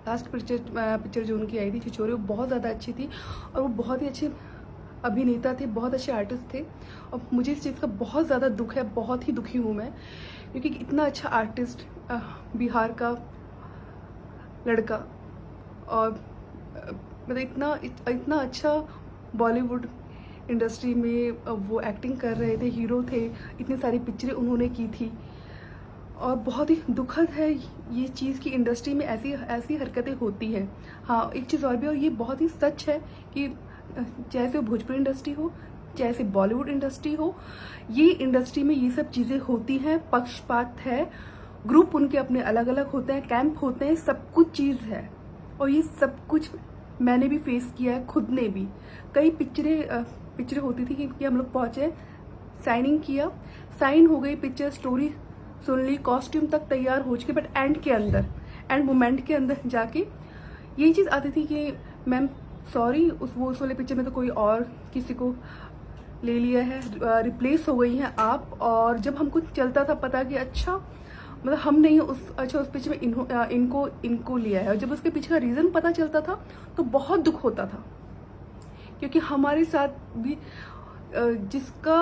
Last picture जो उनकी आई थी छिछोरे, वो बहुत ज़्यादा अच्छी थी और वो बहुत ही अच्छे अभिनेता थे, बहुत अच्छे आर्टिस्ट थे। और मुझे इस चीज़ का बहुत ज़्यादा दुख है, बहुत ही दुखी हूँ मैं, क्योंकि इतना अच्छा आर्टिस्ट, बिहार का लड़का, और मतलब इतना अच्छा बॉलीवुड इंडस्ट्री में वो एक्टिंग कर रहे थे, हीरो थे, इतनी सारी पिक्चरें उन्होंने की थी। और बहुत ही दुखद है ये चीज़ कि इंडस्ट्री में ऐसी ऐसी हरकतें होती हैं। हाँ, एक चीज़ और भी, और ये बहुत ही सच है कि चाहे से भोजपुरी इंडस्ट्री हो, चाहे से बॉलीवुड इंडस्ट्री हो, ये इंडस्ट्री में ये सब चीज़ें होती हैं, पक्षपात है, ग्रुप उनके अपने अलग अलग होते हैं, कैंप होते हैं, सब कुछ चीज़ है। और ये सब कुछ मैंने भी फेस किया है, खुद ने भी। कई पिक्चरें होती थी कि हम लोग पहुँचे, साइनिंग किया, साइन हो गई पिक्चर, स्टोरी सुन ली, कॉस्ट्यूम तक तैयार हो चुके, बट एंड मोमेंट के अंदर जाके यही चीज़ आती थी कि मैम सॉरी, उस वाले पिक्चर में तो कोई और किसी को ले लिया है, रिप्लेस हो गई हैं आप। और जब हमको चलता था पता कि अच्छा, मतलब हम नहीं, उस पिक्चर में इनको लिया है, और जब उसके पीछे का रीज़न पता चलता था तो बहुत दुख होता था, क्योंकि हमारे साथ भी जिसका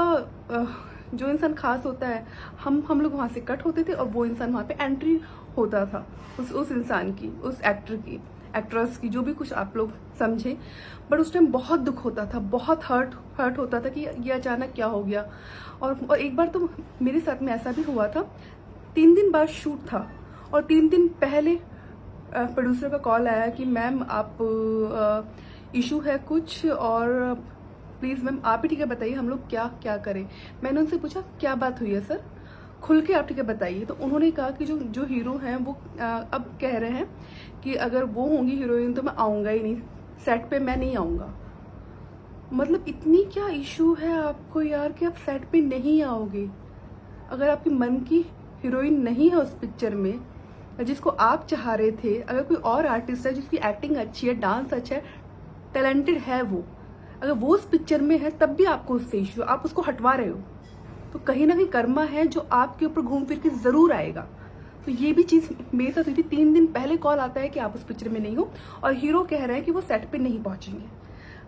जो इंसान खास होता है, हम लोग वहाँ से कट होते थे और वो इंसान वहाँ पे एंट्री होता था, उस इंसान की, उस एक्टर की, एक्ट्रेस की, जो भी कुछ आप लोग समझे। बट उस टाइम बहुत दुख होता था, बहुत हर्ट होता था कि ये अचानक क्या हो गया। और एक बार तो मेरे साथ में ऐसा भी हुआ था, 3 दिन बाद शूट था और 3 दिन पहले प्रोड्यूसर का कॉल आया कि मैम आप इशू है कुछ, और प्लीज़ मैम आप ही ठीक है बताइए हम लोग क्या क्या करें। मैंने उनसे पूछा क्या बात हुई है सर, खुल के आप ठीक है बताइए। तो उन्होंने कहा कि जो हीरो हैं वो अब कह रहे हैं कि अगर वो होंगी हीरोइन तो मैं आऊँगा ही नहीं, सेट पे मैं नहीं आऊँगा। मतलब इतनी क्या इशू है आपको यार कि आप सेट पे नहीं आओगे? अगर आपकी मन की हीरोइन नहीं है उस पिक्चर में, जिसको आप चाह रहे थे, अगर कोई और आर्टिस्ट है जिसकी एक्टिंग अच्छी है, डांस अच्छा है, टैलेंटेड है वो, अगर वो उस पिक्चर में है तब भी आपको उससे इश्यू, आप उसको हटवा रहे हो, तो कहीं ना कहीं कर्मा है जो आपके ऊपर घूम फिर के जरूर आएगा। तो ये भी चीज़ मेरे साथ हुई थी। 3 दिन पहले कॉल आता है कि आप उस पिक्चर में नहीं हो, और हीरो कह रहे हैं कि वो सेट पे नहीं पहुंचेंगे।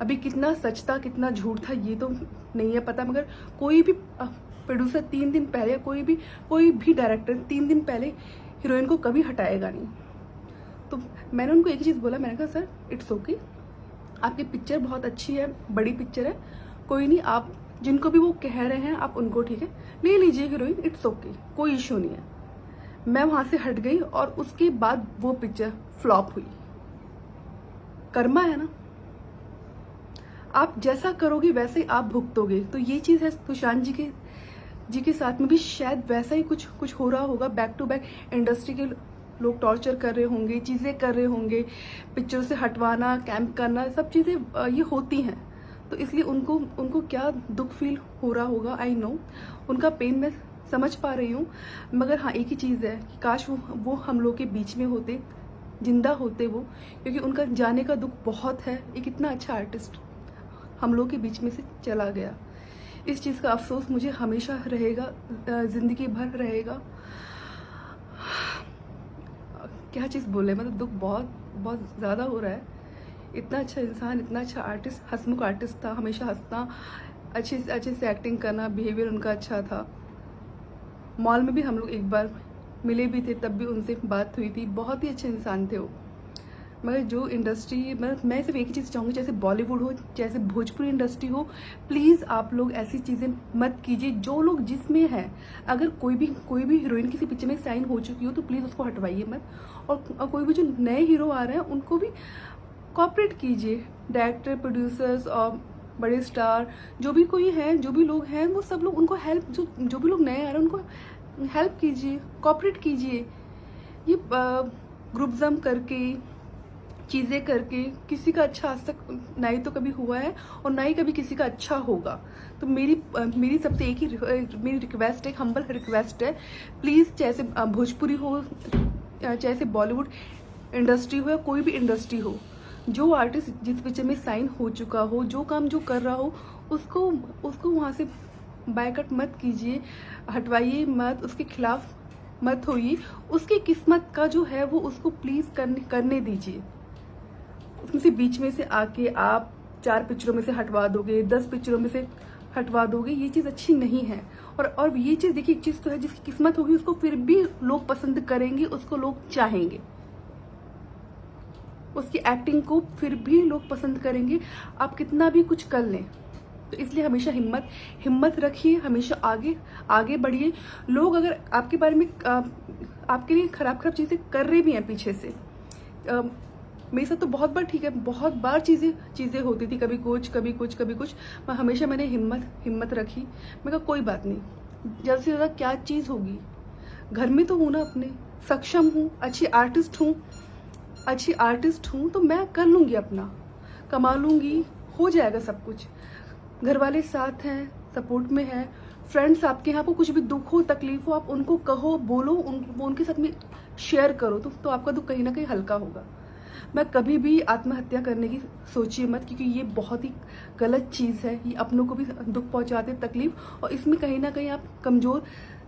अभी कितना सच था कितना झूठ था ये तो नहीं है पता, मगर कोई भी प्रोड्यूसर 3 दिन पहले, कोई भी डायरेक्टर 3 दिन पहले हीरोइन को कभी हटाएगा नहीं। तो मैंने उनको एक ही चीज़ बोला, मैंने कहा सर इट्स ओके, आपकी पिक्चर बहुत अच्छी है, बड़ी पिक्चर है, कोई नहीं, आप जिनको भी वो कह रहे हैं आप उनको ठीक है ले लीजिए हीरोइन, इट्स ओके, कोई इशू नहीं है। मैं वहां से हट गई और उसके बाद वो पिक्चर फ्लॉप हुई। कर्मा है ना, आप जैसा करोगे वैसे ही आप भुगतोगे। तो ये चीज़ है सुशांत जी के साथ में भी शायद वैसा ही कुछ हो रहा होगा। बैक टू बैक इंडस्ट्री के लोग टॉर्चर कर रहे होंगे, चीज़ें कर रहे होंगे, पिक्चर से हटवाना, कैंप करना, सब चीज़ें ये होती हैं। तो इसलिए उनको क्या दुख फील हो रहा होगा, आई नो, उनका पेन मैं समझ पा रही हूँ। मगर हाँ, एक ही चीज़ है कि काश वो हम लोग के बीच में होते, जिंदा होते वो, क्योंकि उनका जाने का दुख बहुत है। एक इतना अच्छा आर्टिस्ट हम लोग के बीच में से चला गया, इस चीज़ का अफसोस मुझे हमेशा रहेगा, ज़िंदगी भर रहेगा। क्या चीज़ बोले, मतलब दुख बहुत ज़्यादा हो रहा है। इतना अच्छा इंसान, इतना अच्छा आर्टिस्ट, हंसमुख आर्टिस्ट था, हमेशा हंसना, अच्छे से एक्टिंग करना, बिहेवियर उनका अच्छा था। मॉल में भी हम लोग एक बार मिले भी थे, तब भी उनसे बात हुई थी, बहुत ही अच्छे इंसान थे वो। मगर जो इंडस्ट्री, मतलब मैं सिर्फ एक ही चीज़ चाहूँगी, जैसे बॉलीवुड हो, जैसे भोजपुरी इंडस्ट्री हो, प्लीज़ आप लोग ऐसी चीज़ें मत कीजिए। जो लोग जिसमें हैं, अगर कोई भी हीरोइन किसी पिक्चर में साइन हो चुकी हो तो प्लीज़ उसको हटवाइए मत। और कोई भी जो नए हीरो आ रहे हैं उनको भी कॉपरेट कीजिए। डायरेक्टर, प्रोड्यूसर्स और बड़े स्टार, जो भी कोई है, जो भी लोग हैं, वो सब लोग उनको हेल्प, जो भी लोग नए आ रहे हैं उनको हेल्प कीजिए, कॉपरेट कीजिए। ये ग्रुपिज्म करके, चीज़ें करके किसी का अच्छा आज तक ना ही तो कभी हुआ है और ना ही कभी किसी का अच्छा होगा। तो मेरी सबसे एक ही मेरी रिक्वेस्ट है, हम्बल रिक्वेस्ट है, प्लीज़, चाहे से भोजपुरी हो, चाहे से बॉलीवुड इंडस्ट्री हो या कोई भी इंडस्ट्री हो, जो आर्टिस्ट जिस पिक्चर में साइन हो चुका हो, जो काम जो कर रहा हो, उसको वहाँ से बायकट मत कीजिए, हटवाइए मत, उसके खिलाफ मत होइए, उसकी किस्मत का जो है वो उसको प्लीज करने दीजिए। उसमें से बीच में से आके आप 4 पिक्चरों में से हटवा दोगे, 10 पिक्चरों में से हटवा दोगे, ये चीज अच्छी नहीं है। और ये चीज देखिए, एक चीज तो है जिसकी किस्मत होगी उसको फिर भी लोग पसंद करेंगे, उसको लोग चाहेंगे, उसकी एक्टिंग को फिर भी लोग पसंद करेंगे, आप कितना भी कुछ कर लें। तो इसलिए हमेशा हिम्मत रखिए, हमेशा आगे बढ़िए। लोग अगर आपके बारे में आपके लिए खराब चीजें कर रहे भी हैं पीछे से, मेरे साथ तो बहुत बार, ठीक है, बहुत बार चीजें होती थी, कभी कुछ, मैं हमेशा मैंने हिम्मत रखी। मैं कहा कोई बात नहीं, ज्यादा से ज्यादा क्या चीज होगी, घर में तो हूं ना, अपने सक्षम हूँ, अच्छी आर्टिस्ट हूँ, तो मैं कर लूंगी, अपना कमा लूंगी, हो जाएगा सब कुछ। घर वाले साथ हैं, सपोर्ट में है, फ्रेंड्स आपके हैं, आपको कुछ भी दुख हो तकलीफ हो आप उनको कहो, बोलो, उनके साथ में शेयर करो, तो आपका दुख कहीं ना कहीं हल्का होगा। मैं कभी भी आत्महत्या करने की सोचिए मत, क्योंकि ये बहुत ही गलत चीज़ है, ये अपनों को भी दुख पहुंचाते, तकलीफ, और इसमें कहीं ना कहीं आप कमज़ोर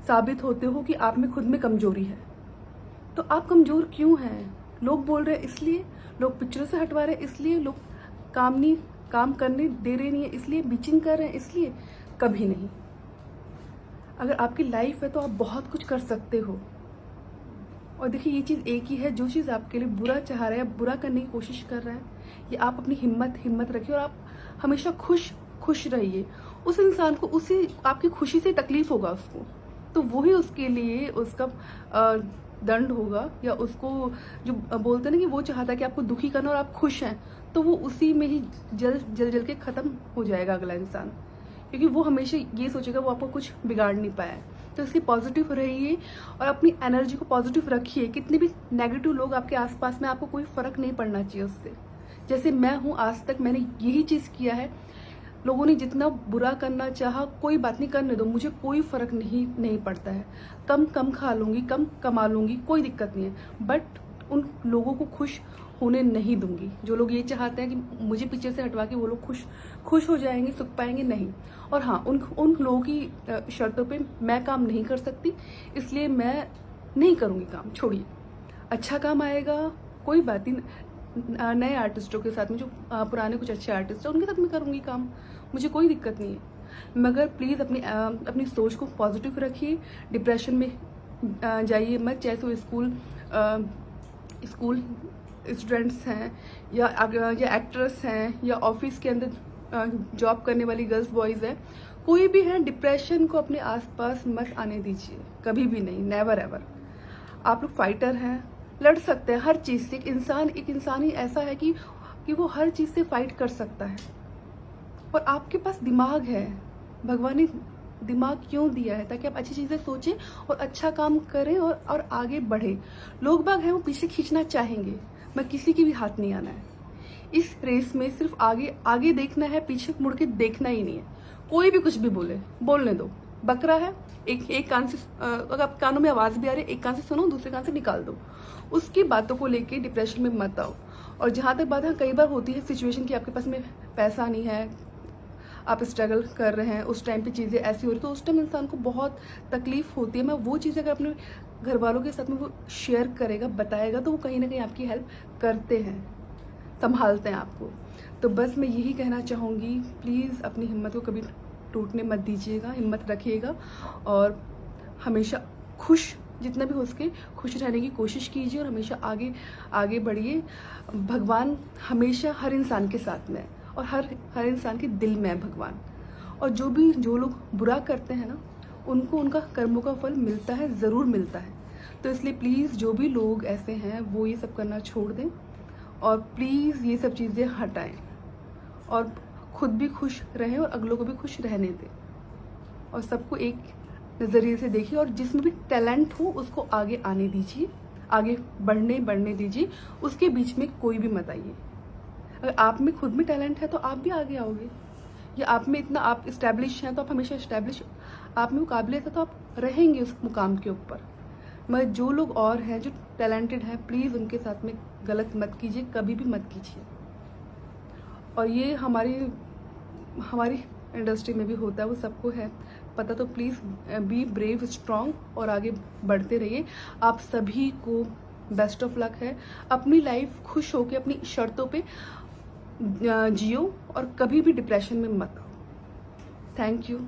साबित होते हो कि आप में खुद में कमजोरी है। तो आप कमज़ोर क्यों हैं? लोग बोल रहे हैं इसलिए, लोग पिक्चरों से हटवा रहे हैं इसलिए, लोग काम करने दे रहे नहीं है इसलिए, बीचिंग कर रहे हैं इसलिए, कभी नहीं। अगर आपकी लाइफ है तो आप बहुत कुछ कर सकते हो। और देखिए, ये चीज़ एक ही है, जो चीज़ आपके लिए बुरा चाह रहा है, बुरा करने की कोशिश कर रहा है, ये आप अपनी हिम्मत रखिए, और आप हमेशा खुश रहिए। उस इंसान को उसी आपकी खुशी से तकलीफ होगा उसको, तो वही उसके लिए उसका दंड होगा, या उसको जो बोलते हैं ना कि वो चाहता है कि आपको दुखी करना और आप खुश हैं, तो वो उसी में ही जल के ख़त्म हो जाएगा अगला इंसान, क्योंकि वो हमेशा ये सोचेगा वो आपको कुछ बिगाड़ नहीं पाया। तो इसलिए पॉजिटिव रहिए और अपनी एनर्जी को पॉजिटिव रखिए। कितने भी नेगेटिव लोग आपके आसपास में, आपको कोई फर्क नहीं पड़ना चाहिए उससे। जैसे मैं हूँ, आज तक मैंने यही चीज़ किया है, लोगों ने जितना बुरा करना चाहा, कोई बात नहीं, करने दो, मुझे कोई फर्क नहीं पड़ता है। कम खा लूंगी, कम कमा लूंगी, कोई दिक्कत नहीं है, बट उन लोगों को खुश होने नहीं दूंगी। जो लोग ये चाहते हैं कि मुझे पीछे से हटवा के वो लोग खुश हो जाएंगे, सुख पाएंगे, नहीं। और हाँ, उन लोगों की शर्तों पे मैं काम नहीं कर सकती, इसलिए मैं नहीं करूँगी काम, छोड़िए। अच्छा काम आएगा, कोई बात नहीं, नए आर्टिस्टों के साथ में, जो पुराने कुछ अच्छे आर्टिस्ट हैं उनके साथ में करूँगी काम, मुझे कोई दिक्कत नहीं है। मगर प्लीज़ अपनी सोच को पॉजिटिव रखिए, डिप्रेशन में जाइए मत। चाहे तो स्कूल स्टूडेंट्स हैं, या एक्ट्रेस हैं, या ऑफिस के अंदर जॉब करने वाली गर्ल्स बॉयज़ हैं, कोई भी है, डिप्रेशन को अपने आसपास मत आने दीजिए, कभी भी नहीं, नेवर एवर। आप लोग फाइटर हैं, लड़ सकते हैं हर चीज़ से। एक इंसान ही ऐसा है कि वो हर चीज़ से फाइट कर सकता है, और आपके पास दिमाग है। भगवान ने दिमाग क्यों दिया है? ताकि आप अच्छी चीज़ें सोचें और अच्छा काम करें और आगे बढ़े। लोग बाग हैं वो पीछे खींचना चाहेंगे, मैं किसी की भी हाथ नहीं आना है। इस रेस में सिर्फ आगे देखना है, पीछे मुड़ के देखना ही नहीं है। कोई भी कुछ भी बोलने दो, बकरा है, एक कान से, अगर आप कानों में आवाज़ भी आ रही है, एक कान से सुनो, दूसरे कान से निकाल दो। उसकी बातों को लेके डिप्रेशन में मत आओ। और जहाँ तक बात है, कई बार होती है सिचुएशन कि आपके पास में पैसा नहीं है, आप स्ट्रगल कर रहे हैं, उस टाइम पे चीज़ें ऐसी हो रही, तो उस टाइम इंसान को बहुत तकलीफ होती है। मैं वो चीज़ें अगर अपने घर वालों के साथ में वो शेयर करेगा, बताएगा, तो वो कहीं ना कहीं आपकी हेल्प करते हैं, संभालते हैं आपको। तो बस मैं यही कहना चाहूँगी, प्लीज़ अपनी हिम्मत को कभी टूटने मत दीजिएगा, हिम्मत रखिएगा, और हमेशा जितना भी हो सके खुश रहने की कोशिश कीजिए, और हमेशा आगे बढ़िए। भगवान हमेशा हर इंसान के साथ में है, और हर इंसान के दिल में है भगवान। और जो लोग बुरा करते हैं ना, उनको उनका कर्मों का फल मिलता है, ज़रूर मिलता है। तो इसलिए प्लीज़ जो भी लोग ऐसे हैं वो ये सब करना छोड़ दें, और प्लीज़ ये सब चीज़ें हटाएं, और खुद भी खुश रहें और अगलों को भी खुश रहने दें, और सबको एक नज़रिए से देखिए। और जिसमें भी टैलेंट हो उसको आगे आने दीजिए, आगे बढ़ने दीजिए, उसके बीच में कोई भी मत आइए। अगर आप में खुद में टैलेंट है तो आप भी आगे आओगे, या आप में इतना आप इस्टेब्लिश हैं तो आप हमेशा इस्टेब्लिश, आप में वो काबिलियत है तो आप रहेंगे उस मुकाम के ऊपर। मगर जो लोग और हैं, जो टैलेंटेड हैं, प्लीज़ उनके साथ में गलत मत कीजिए, कभी भी मत कीजिए। और ये हमारी इंडस्ट्री में भी होता है, वो सबको है, पता तो प्लीज़ बी ब्रेव, स्ट्रॉन्ग और आगे बढ़ते रहिए। आप सभी को बेस्ट ऑफ लक है। अपनी लाइफ खुश होकर अपनी शर्तों पे जियो और कभी भी डिप्रेशन में मत आओ। Thank you.